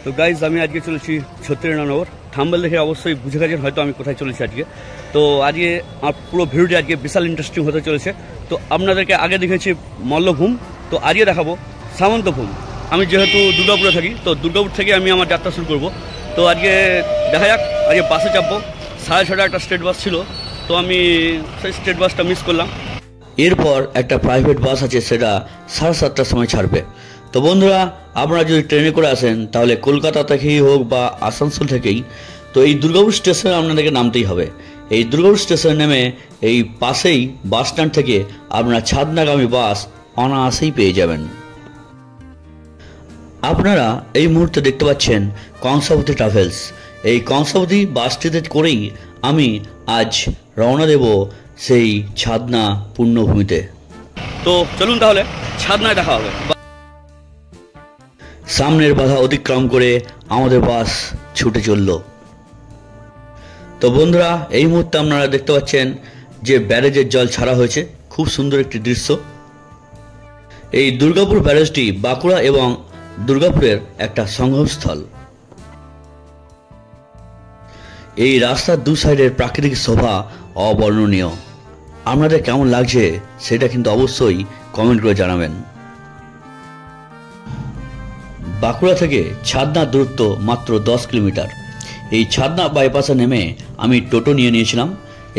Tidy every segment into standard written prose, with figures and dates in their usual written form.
তো গাইজ আমি আজকে চলেছি ছত্রিশনগর। থাম্বনেল দেখে অবশ্যই বুঝে গেছেন হয়তো আমি কোথায় চলেছি আজকে। তো আজকে আমার পুরো ভিডিওটি আজকে বিশাল ইন্টারেস্টিং হতে চলেছে। তো আপনাদেরকে আগে দেখেছি মল্লভূম, তো আজকে দেখাবো সামন্তভূম। আমি যেহেতু দুর্গাপুরে থাকি, তো দুর্গাপুর থেকে আমি আমার যাত্রা শুরু করব। তো আজকে দেখা যাক, আজকে বাসে চাপবো। 6:30 একটা স্টেট বাস ছিল, তো আমি সেই স্টেট বাসটা মিস করলাম। এরপর একটা প্রাইভেট বাস আছে, সেটা 7:30টার সময় ছাড়বে। তো বন্ধুরা, আপনারা যদি ট্রেনে করে আসেন তাহলে কলকাতা থেকেই হোক বা আসানসোল থেকেই, তো এই দুর্গাপুর স্টেশনে আপনাদেরকে নামতেই হবে। এই দুর্গাপুর স্টেশনে নেমে এই পাশেই বাস স্ট্যান্ড থেকে আপনারা ছাদনাগামী বাস অনায়াসেই পেয়ে যাবেন। আপনারা এই মুহূর্তে দেখতে পাচ্ছেন কংসাবতী ট্রাভেলস। এই কংসাবতী বাসটিতে করেই আমি আজ রওনা দেব সেই ছাদনা পূর্ণভূমিতে। তো চলুন তাহলে ছাদনায় দেখা হবে। সামনের বাধা অতিক্রম করে আমাদের বাস ছুটে চলল। তো বন্ধুরা, এই মুহূর্তে আপনারা দেখতে পাচ্ছেন যে ব্যারেজের জল ছাড়া হয়েছে, খুব সুন্দর একটি দৃশ্য। এই দুর্গাপুর ব্যারেজটি বাঁকুড়া এবং দুর্গাপুরের একটা সঙ্গমস্থল। এই রাস্তার দু সাইডের প্রাকৃতিক শোভা অবর্ণনীয়। আপনাদের কেমন লাগছে সেটা কিন্তু অবশ্যই কমেন্ট করে জানাবেন। বাঁকুড়া থেকে ছাদনার দূরত্ব মাত্র 10 কিলোমিটার। এই ছাদনা বাইপাসে নেমে আমি টোটো নিয়ে নিয়েছিলাম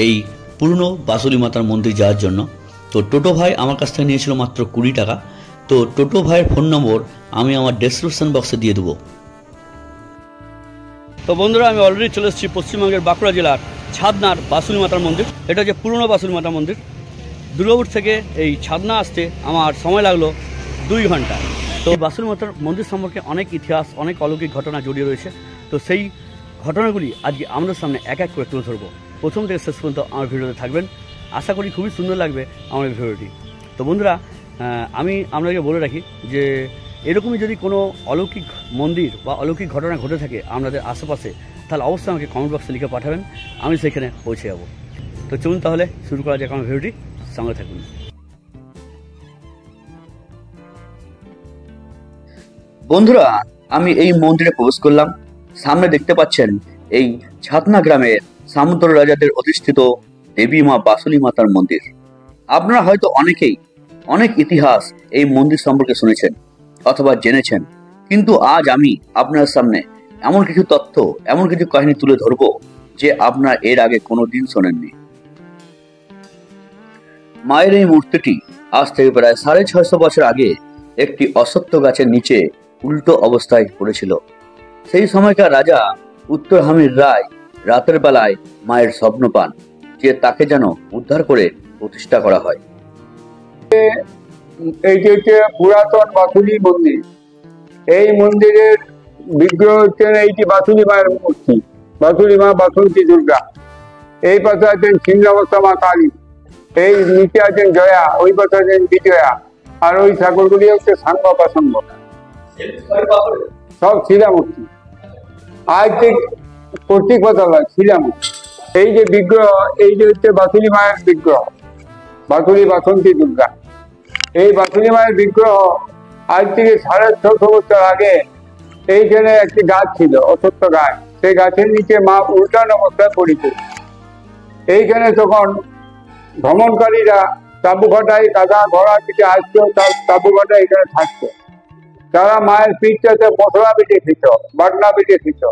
এই পুরনো বাসুলি মাতার মন্দির যাওয়ার জন্য। তো টোটো ভাই আমার কাছ থেকে নিয়েছিল মাত্র 20 টাকা। তো টোটো ভাইয়ের ফোন নম্বর আমি আমার ডেসক্রিপশন বক্সে দিয়ে দেবো। তো বন্ধুরা, আমি অলরেডি চলে এসেছি পশ্চিমবঙ্গের বাঁকুড়া জেলার ছাদনার বাসুলি মাতার মন্দির। এটা হচ্ছে পুরনো বাসুলি মাতার মন্দির। দুর্গাপুর থেকে এই ছাদনা আসতে আমার সময় লাগলো 2 ঘন্টা। তো বাসুলি মাতার মন্দির সম্পর্কে অনেক ইতিহাস, অনেক অলৌকিক ঘটনা জড়িয়ে রয়েছে। তো সেই ঘটনাগুলি আজকে আমাদের সামনে এক এক করে তুলে ধরবো। প্রথম থেকে শেষ পর্যন্ত আমার ভিডিওতে থাকবেন। আশা করি খুবই সুন্দর লাগবে আমার এই ভিডিওটি। তো বন্ধুরা, আমি আপনাদেরকে বলে রাখি যে এরকমই যদি কোনো অলৌকিক মন্দির বা অলৌকিক ঘটনা ঘটে থাকে আপনাদের আশেপাশে, তাহলে অবশ্যই আমাকে কমেন্ট বক্সে লিখে পাঠাবেন, আমি সেখানে পৌঁছে যাব। তো চলুন তাহলে শুরু করা যাক আমার ভিডিওটি, সঙ্গে থাকুন। বন্ধুরা, আমি এই মন্দিরে প্রবেশ করলাম। সামনে দেখতে পাচ্ছেন এই ছাদনা গ্রামের সামন্ত রাজাদের অধিষ্ঠিত দেবী মা বাসুলি মাতার মন্দির। আপনারা হয়তো অনেকেই অনেক ইতিহাস এই মন্দির সম্পর্কে শুনেছেন অথবা জেনেছেন, কিন্তু আজ আমি আপনার সামনে এমন কিছু তথ্য, এমন কিছু কাহিনী তুলে ধরবো যে আপনার এর আগে কোনোদিন শোনেননি। মায়ের এই মূর্তিটি আজ থেকে প্রায় 650 বছর আগে একটি অশ্বত্থ গাছের নিচে উল্টো অবস্থায় পড়েছিল। সেই সময়কার রাজা উত্তর হামির রায় রাতের বেলায় মায়ের স্বপ্ন পান যে তাকে যেন উদ্ধার করে প্রতিষ্ঠা করা হয়। এইটি হচ্ছে পুরাতন বাসুলি মন্দির। এই মন্দিরের বিগ্রহ হচ্ছেন এইটি বাসুলি মায়ের মূর্তি, বাসুলি মা বাসন্তী দুর্গা। এই পাশে আছেন ছিন্নমস্তা মা কালী, এই নিচে আছেন জয়া, ওই পাশে আছেন বিজয়া, আর ওই ঠাকুরগুলি হচ্ছে সাঙ্গ পাসঙ্গ, সব শিলা মূর্তি। আজ থেকে কর্তৃক কথা নয়, শিলা মূর্তি। এই যে বিগ্রহ, এই যে হচ্ছে বাসুলি মায়ের বিগ্রহ, বাসুলি বাসন্তী দুর্গা। এই বাসুলি মায়ের বিগ্রহ আজ থেকে 650 বছর আগে এইখানে একটি গাছ ছিল, অশ্বত্থ গাছ। সেই গাছের নিচে মা উল্টান অবস্থায় পড়িত। এইখানে তখন ভ্রমণকারীরা তাঁবু খাটায়, কাদা ঘোড়া পিঠে আসতো, তার তাঁবু খাটায় এখানে থাকতো। তারা মায়ের পিঠটাতে মশলা পিঠে খেত, বাটনা পিঠে খেত।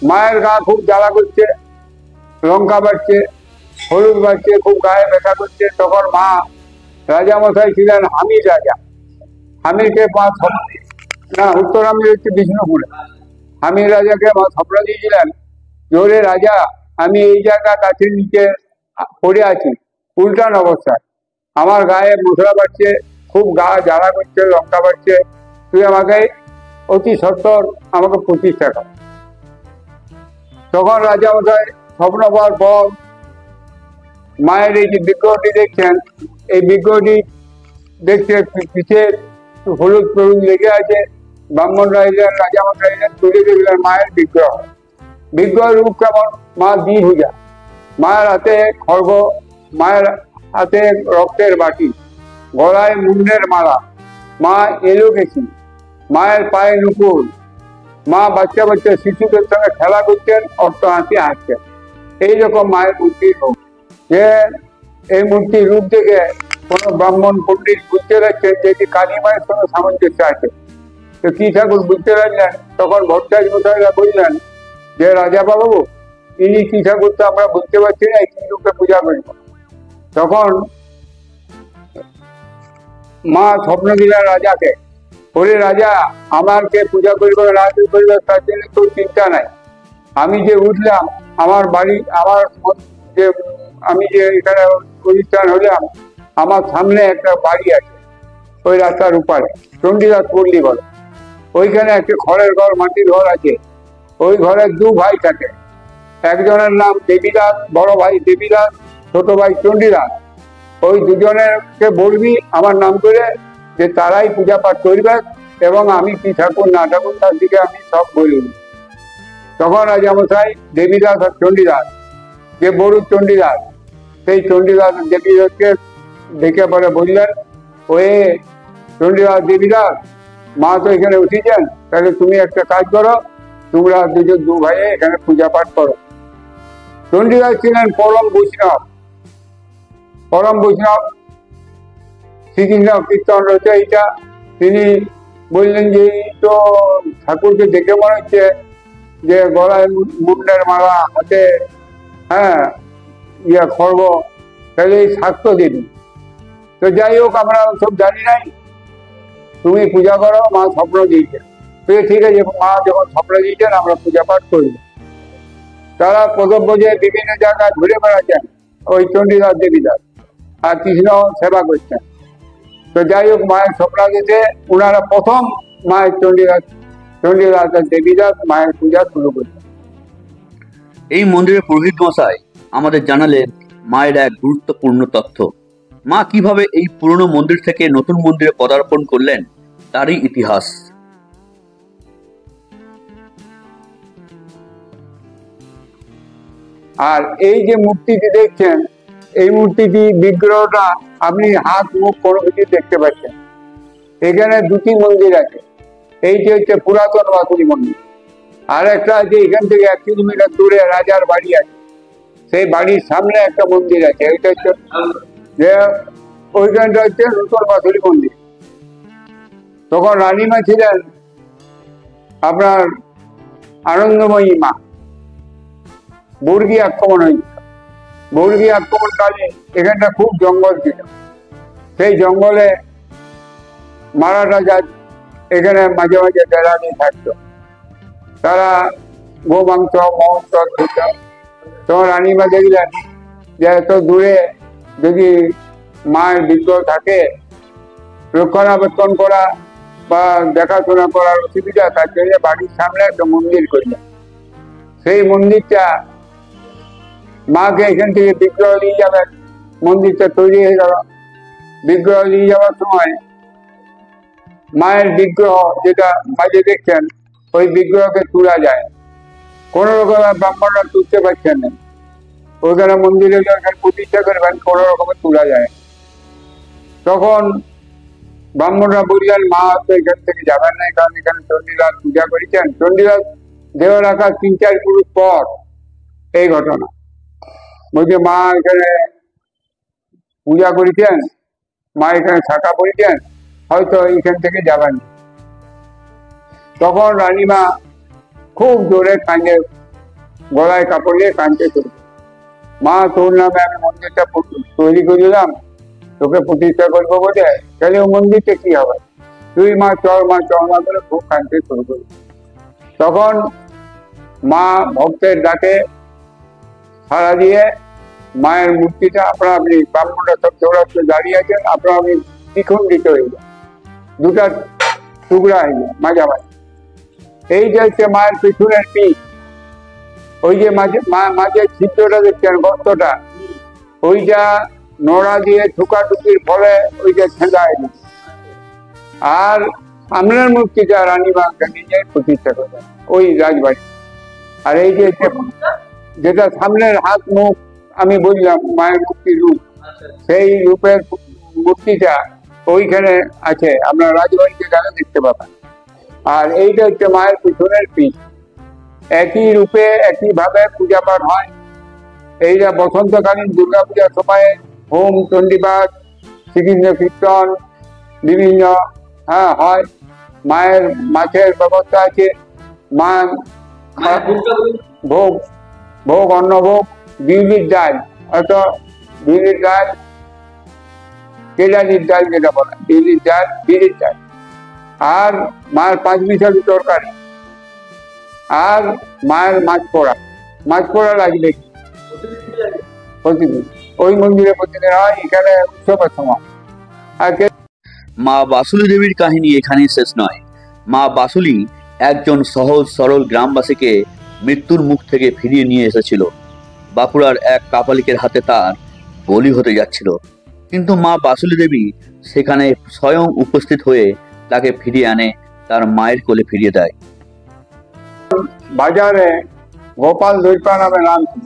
মায়ের গা খুব জ্বালা করছে, লঙ্কা বাড়ছে, হলুদ বাড়ছে, খুব গায়ে ব্যথা করছে। তখন মা, রাজামশাই ছিলেন হামির রাজা, হামিরকে মা না উত্তর হামির হচ্ছে বিষ্ণুপুরে, হামির রাজাকে মা স্বপ্ন দিয়েছিলেন, জোরে রাজা, আমি এই জায়গা গাছের নিচে পড়ে আছি উল্টান অবস্থায়, আমার গায়ে মশলা বাড়ছে, খুব গা জ্বালা করছে, লঙ্কা বাড়ছে, তুই আমাকে অতি সত্বর আমাকে প্রতিষ্ঠা কর। তখন রাজামশাই স্বপ্ন পাওয়ার পর মায়ের এই যে বিগ্রহটি দেখছেন, এই বিগ্রহটি দেখতে পিছিয়ে হলুদ প্রলুদ লেগে আছে। ব্রাহ্মণরা এলেন, রাজামশাই এলেন, তুলে দেখলেন মায়ের বিগ্রহ। বিগ্রহের রূপ কেমন? মা দ্বিভুজা, মায়ের হাতে খড়গ, মায়ের হাতে রক্তের বাটি, গলায় মুন্ডের মালা, মা এলোকেশী, মায়ের পায়ে নুপুর, মা বাচ্চা বাচ্চা শিশুদের সঙ্গে খেলা করছেন, অর্থ হাসি হাসছেন। এইরকম মায়ের মূর্তির রূপ, যে এই মূর্তির রূপ দেখে কোন ব্রাহ্মণ পণ্ডিত বুঝতে পারছেন যে এটি কালী মায়ের সঙ্গে সামঞ্জস্য আছে। তো কি ঠাকুর বুঝতে পারলেন, তখন ভট্টাচ মশাইরা বললেন যে রাজা বাবু, ইনি কি ঠাকুর তো আমরা বুঝতে পারছি না, কি রূপে পূজা করব। তখন মা স্বপ্ন দিলেন রাজাকে, বলে রাজা, আমাকে পূজা করবে রাজ করবে তার জন্য তোর চিন্তা নাই। আমি যে উঠলাম, আমার বাড়ি, আমার যে আমি যে এখানে প্রতিষ্ঠান হলাম, আমার সামনে একটা বাড়ি আছে, ওই রাস্তার উপারে চণ্ডীদাস পল্লী বলে। ওইখানে একটা খড়ের ঘর, মাটির ঘর আছে। ওই ঘরের দু ভাই থাকে, একজনের নাম দেবীদাস, বড় ভাই দেবীদাস, ছোট ভাই চণ্ডীদাস। ওই দুজনেরকে বলবি আমার নাম করে, যে তারাই পূজা পাঠ করবে, এবং আমি কি ঠাকুর না ঠাকুর তার দিকে আমি সব বলব। তখন রাজামশাই দেবীদাস আর চণ্ডীদাস, যে বড় চণ্ডীদাস, সেই চণ্ডীদাস দেবীদাসকে দেখে পরে বললেন, ওয়ে চণ্ডীদাস দেবীদাস, মা তো এখানে উঠেছেন, তাহলে তুমি একটা কাজ করো, তোমরা দু ভাইয়ে এখানে পূজা পাঠ করো। চণ্ডীদাস ছিলেন পরম বৈষ্ণব, পরম বৈষ্ণব, শ্রীকৃষ্ণ কীর্তন রচয়িতা। তিনি বললেন যে এই তো ঠাকুরকে দেখে মনে হচ্ছে যে গলায় মুন্ডের মালা, হাতে খড়গ, তাহলে এই সাক্ষ্য দিন। তো যাই হোক, আমরা সব জানি নাই, তুমি পূজা করো, মা স্বপ্ন দিয়েছেন। ঠিক আছে, মা যখন স্বপ্ন দিয়েছেন আমরা পূজা পাঠ করব। তারা প্রথম বোঝে বিভিন্ন জায়গায় ঘুরে বেড়াচ্ছেন, ওই চণ্ডীদাস দেবীদাস, আর কৃষ্ণ সেবা করছেন। তো যাই হোক, মায়ের স্বপ্ন দিতে ওনারা প্রথম মায়ের চণ্ডীদাস আর দেবীদাস মায়ের পূজা শুরু করছেন। এই মন্দিরের পুরোহিত মশাই আমাদের জানালেন মায়ের এক গুরুত্বপূর্ণ তথ্য। মা কিভাবে এই পুরনো মন্দির থেকে নতুন মন্দিরে পদার্পণ করলেন তারই ইতিহাস। আর এই যে মূর্তিটি দেখছেন, এই মূর্তিটি বিগ্রহটা আপনি হাত মুখ কোনো কিছু দেখতে পাচ্ছেন। এখানে দুটি মন্দির আছে, এইটি হচ্ছে পুরাতন বাসুরি মন্দির, আর একটা আছে এখান থেকে 1 কিলোমিটার দূরে রাজার বাড়ি আছে, সেই বাড়ির সামনে একটা মন্দির আছে, ওইটা হচ্ছে যে ওইখানটা হচ্ছে নতুন বাসুরি মন্দির। তখন রানীমা ছিলেন আপনার আনন্দময়ী মা। বর্গী আক্রমণ হয়েছিল, বর্গী আক্রমণকালে এখানটা খুব জঙ্গল ছিল। সেই জঙ্গলে মারাঠা জাত এখানে মাঝে মাঝে ডেরা নিয়ে থাকতো, তারা গোমাংস মহংস খেত। তখন রানীমা দেখলেন যে এত দূরে যদি মায়ের বিগ্রহ থাকে, রক্ষণাবেক্ষণ করা বা দেখাশোনা করার অসুবিধা, তার জন্য বাড়ির সামনে একটা মন্দির করলেন। সেই মন্দিরটা মাকে এখান থেকে বিগ্রহ নিয়ে যাবেন, মন্দিরটা তৈরি হয়ে গেল। বিগ্রহ নিয়ে যাওয়ার সময় মায়ের বিগ্রহ যেটা মাঝে দেখছেন, ওই বিগ্রহকে তোলা যায়, কোন রকমের ব্রাহ্মণরা তুলতে পারছেন না। ওইখানে মন্দিরে প্রতিষ্ঠা করবেন, কোন রকমের তোলা যায়। তখন ব্রাহ্মণরা বললেন, মা তো এখান থেকে যাবেন না, কারণ এখানে চণ্ডীদাস পূজা করেছেন। চণ্ডীদাস দেহ রাখার 3-4 পুরুষ পর এই ঘটনা। বলছে মা এখানে পূজা করেছেন, মা এখানে শাখা করেছেন, হয়তো এখান থেকে যাবেন। তখন রানীমা খুব জোরে কাঁদে, গলায় কাপড় নিয়ে কাঁদতে শুরু। মা তোর নামে আমি মন্দিরটা তৈরি করিলাম, তোকে প্রতিষ্ঠা করবো বলে, তাহলে ও মন্দিরটা কি হবে? তুই মা চল, মা চল, মা করে খুব কাঁদতে শুরু করি। তখন মা ভক্তের ডাকে সাড়া দিয়ে মায়ের মূর্তিটা আপনার আপনি ব্রাহ্মণরা সব চৌরাস্তায় দাঁড়িয়ে আছেন, আপনার আপনি দ্বিখণ্ডিত হয়ে যায়, দুটা টুকরা হয়ে যায় মাঝামাঝি। এই যে হচ্ছে মায়ের পিছনের পিঠ, ওই যে মাঝে ছিদ্রটা দেখছেন, গর্তটা, ওইটা নোড়া দিয়ে ঠুকাঠুকির ফলে ওইটা ছেঁদা হয়ে গেছে। আর সামনের মূর্তিটা রানীমাকে নিজে প্রতিষ্ঠা করবেন ওই রাজবাড়ি। আর এই যে যেটা সামনের হাত মুখ আমি বললাম মায়ের মূর্তির রূপ, সেই রূপের মূর্তিটা ওইখানে আছে, আপনার রাজবাড়িতে গেলে দেখতে পাবেন। আর এইটা হচ্ছে মায়ের পিছনের পিঠ। একই রূপে একই ভাবে পূজা পাঠ হয়। এইটা বসন্তকালীন দুর্গাপূজার সময় হোম, চণ্ডীপাঠ, শ্রীকৃষ্ণ কীর্তন বিভিন্ন হয়। মায়ের মাছের ব্যবস্থা আছে। মা ভোগ ভোগ অন্নভোগ, বিউলির ডাল, হয়তো বিউলির ডাল, কেলানির ডাল যেটা বলে, বিউলির ডাল, বিউলির ডাল, আর মায়ের 5 মিশালি তরকারি, আর মায়ের মাছ পোড়া লাগবে প্রতিদিন। ওই মন্দিরে প্রতিদিন হয়, এখানে উৎসবের সময়। আর মা বাসুলি দেবীর কাহিনী এখানেই শেষ নয়। মা বাসুলি একজন সহজ সরল গ্রামবাসীকে মৃত্যুর মুখ থেকে ফিরিয়ে নিয়ে এসেছিল। বাঁকুড়ার এক কাপালিকের হাতে তার বলি হতে যাচ্ছিল, কিন্তু মা বাসুলি দেবী সেখানে স্বয়ং উপস্থিত হয়ে তাকে ফিরিয়ে আনে, তার মায়ের কোলে ফিরিয়ে দেয়। বাজারে গোপাল দৈপা নামে নাম ছিল,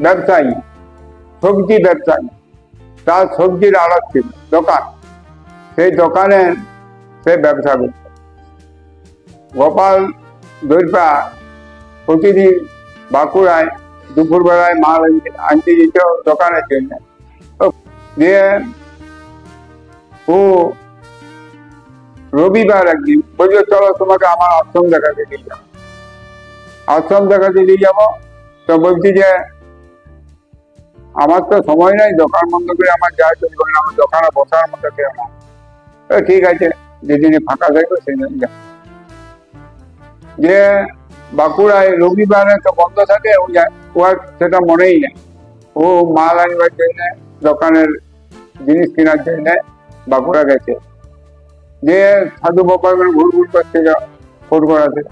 ব্যবসায়ী, সবজি ব্যবসায়ী। তার সবজির আড়ত ছিল, দোকান। সেই দোকানে সে ব্যবসা করত। গোপাল দৈপা প্রতিদিন বাঁকুড়ায় দুপুরবেলায় মাল আনতে যেত দোকানের জন্য। দিয়ে ও রবিবার একদিন বললো, চলো তোমাকে আমার আশ্রম দেখাতে দিয়ে যাবো। আশ্রম দেখাতে দিয়ে যাবো। তো বলছি যে আমার তো সময় নাই, দোকান বন্ধ করে আমার যা চলবে না, আমার দোকানে বসার মতো কেউ না। ঠিক আছে, যেদিনে ফাঁকা থাকবে সেদিন যা। যে বাঁকুড়ায় রবিবারে তো বন্ধ থাকে, ওর সেটা মনেই নেই। ও মাল আনবার জন্য, দোকানের জিনিস কেনার জন্য বাঁকুড়া গেছে। যে সাধু বাবা ঘুরঘুর করছে ফোট করাতে,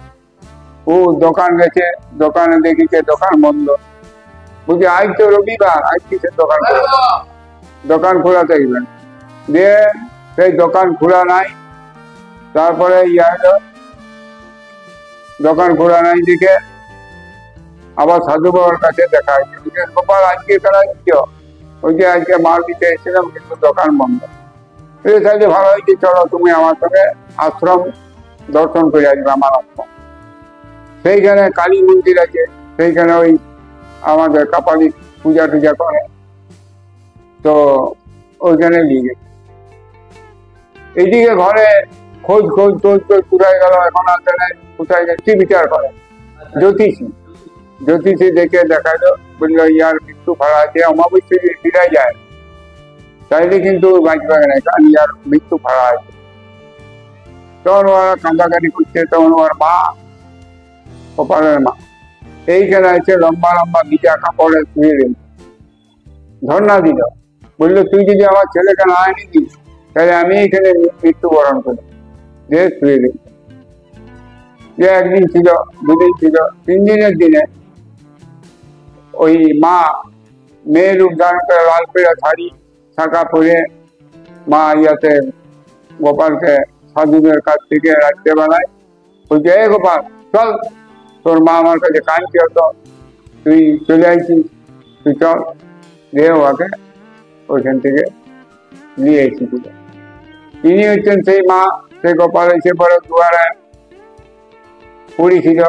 ও দোকান গেছে, দোকানে দেখিছে দোকান বন্ধ। বুঝি আজ তো রবিবার, আজ কিসের দোকান খোলা? দোকান খোলা থাকবেন। দিয়ে সেই দোকান খোলা নাই। তারপরে দোকান খোলা নাই দিকে আবার সাধু বাবার কাছে দেখা হয়েছে। গোপাল আজকে কেন দিচ্ছ? ওই যে আজকে মাল দিতে এসেছিলাম, কিন্তু দোকান বন্ধ। তাহলে ভালো হয়েছে, চলো তুমি আমার সঙ্গে আশ্রম দর্শন করে আসবে, আমার আশ্রম। সেইখানে কালী মন্দির আছে, সেইখানে ওই আমাদের কাপালি পূজা টুজা করে, তো ওইখানে নিয়ে গেছে। এইদিকে ঘরে খোঁজ কোথায় গেল, এখন আসে নাই, কোথায় গেছে বিচার করে। জ্যোতিষী দেখে দেখালো, বললো ইয়ার মৃত্যু ভাড়া আছে, অমাবস্যা যদি ফিরে যায় তাইলে কিন্তু বাঁচবে না, কারণ ইয়ার মৃত্যু ভাড়া আছে। তখন ওরা কান্দাকাটি করছে। তখন ওর মা, কপালের মা, এইখানে আছে লম্বা লম্বা ভিজা কাপড়ে শুয়ে দিল, ধর্ণা দিল। বললো, তুই যদি আমার ছেলেকে না আনি দিস, তাহলে আমি এখানে মৃত্যুবরণ করি। যে শুয়ে দিল। যে একদিন ছিল, দুদিন ছিল, 3 দিনের দিনে ওই মা মেয়ের রূপ ধারণ করে লাল পেড়া শাড়ি শাঁখা পরে মা গোপালকে সাধুদের কাছ থেকে রাত্রেবেলায় বলছে, এ গোপাল চল, তোর মা আমার কাছে কাঁদছে, হতো তুই চলে আসছিস, তুই চল। দিয়ে ওকে ওইখান থেকে নিয়ে এসেছিল। তিনি হচ্ছেন সেই মা। সেই গোপাল এসে পরে দুয়ারে পড়েছিল,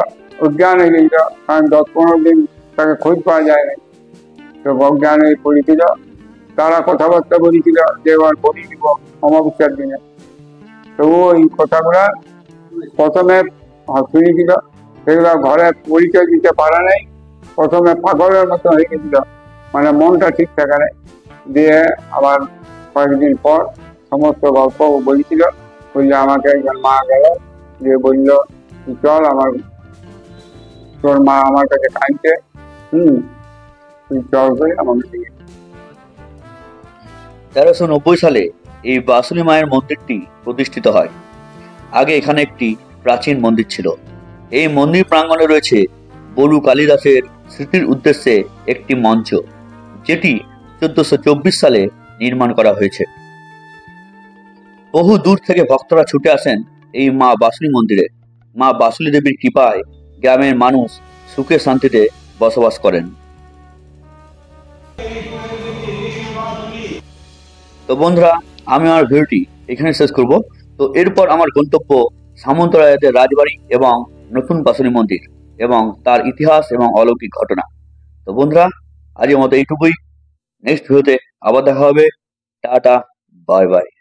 অজ্ঞান হয়ে গেছিল, কারণ 10-15 দিন তাকে খোঁজ পাওয়া যায় না। তো অজ্ঞান হয়ে পড়েছিল। তারা কথাবার্তা বলেছিল যে এবার বলি দিব অমাবস্যার দিনে। তো ওই কথাগুলা প্রথমে শুনেছিল, সেগুলো ঘরে পরিচয় দিতে পারে নাই। প্রথমে পাগলের মতো হয়ে গেছিল, মানে মনটা ঠিক থাকে নাই। দিয়ে আবার কয়েকদিন পর সমস্ত গল্প বলেছিল। বললে আমাকে একজন মা গেল, যে বলল, চল আমার, তোর মা আমার কাছে কাঁদছে, তুই চল করে আমাকে দিয়ে। 1390 সালে এই বাসুলি মায়ের মন্দিরটি প্রতিষ্ঠিত হয়। আগে এখানে একটি প্রাচীন মন্দির ছিল। এই মন্দির প্রাঙ্গণে রয়েছে বলু কালিদাসের স্মৃতির উদ্দেশ্যে একটি মঞ্চ, যেটি 1424 সালে নির্মাণ করা হয়েছে। বহু দূর থেকে ভক্তরা ছুটে আসেন এই মা বাসুলি মন্দিরে। মা বাসুলি দেবীর কৃপায় গ্রামের মানুষ সুখে শান্তিতে বসবাস করেন। তো বন্ধুরা, আমি আমার ভিডিওটি এখানে শেষ করব। তো এরপর আমার গন্তব্য সামন্তরায়দের রাজবাড়ি এবং নতুন বাসুনি মন্দির এবং তার ইতিহাস এবং অলৌকিক ঘটনা। তো বন্ধুরা, আজকের মতো এইটুকুই। নেক্সট ভিডিওতে আবার দেখা হবে। Tata, bye bye.